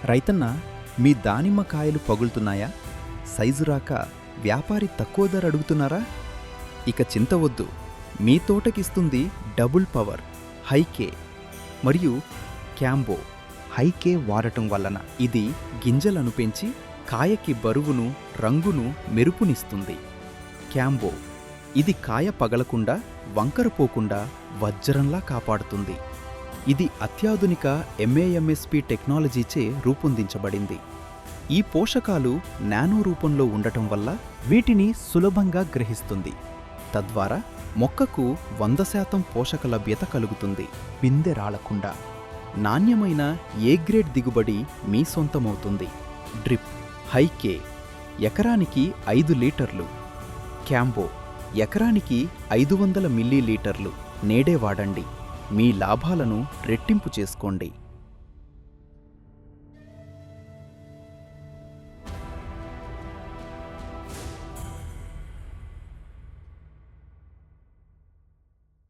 రైతన్న, మీ దానిమ్మ కాయలు పగులుతున్నాయా? సైజు రాక వ్యాపారి తక్కువ ధర అడుగుతున్నారా? ఇక చింతవద్దు, మీ తోటకిస్తుంది డబుల్ పవర్ హైకే మరియు క్యాంబో. హైకే వాడటం వలన ఇది గింజలను పెంచి కాయకి బరువును, రంగును, మెరుపునిస్తుంది. క్యాంబో ఇది కాయ పగలకుండా, వంకరపోకుండా వజ్రంలా కాపాడుతుంది. ఇది అత్యాధునిక ఎంఏఎంఎస్పి టెక్నాలజీచే రూపొందించబడింది. ఈ పోషకాలు నానో రూపంలో ఉండటం వల్ల వీటిని సులభంగా గ్రహిస్తుంది. తద్వారా మొక్కకు 100% పోషక లభ్యత కలుగుతుంది. పిందె రాలకుండా నాణ్యమైన ఏ గ్రేడ్ దిగుబడి మీ సొంతమవుతుంది. డ్రిప్ హైకే ఎకరానికి 5 లీటర్లు, క్యాంబో ఎకరానికి 500 మిల్లీలీటర్లు. నేడే వాడండి, మీ లాభాలను రెట్టింపు చేసుకోండి.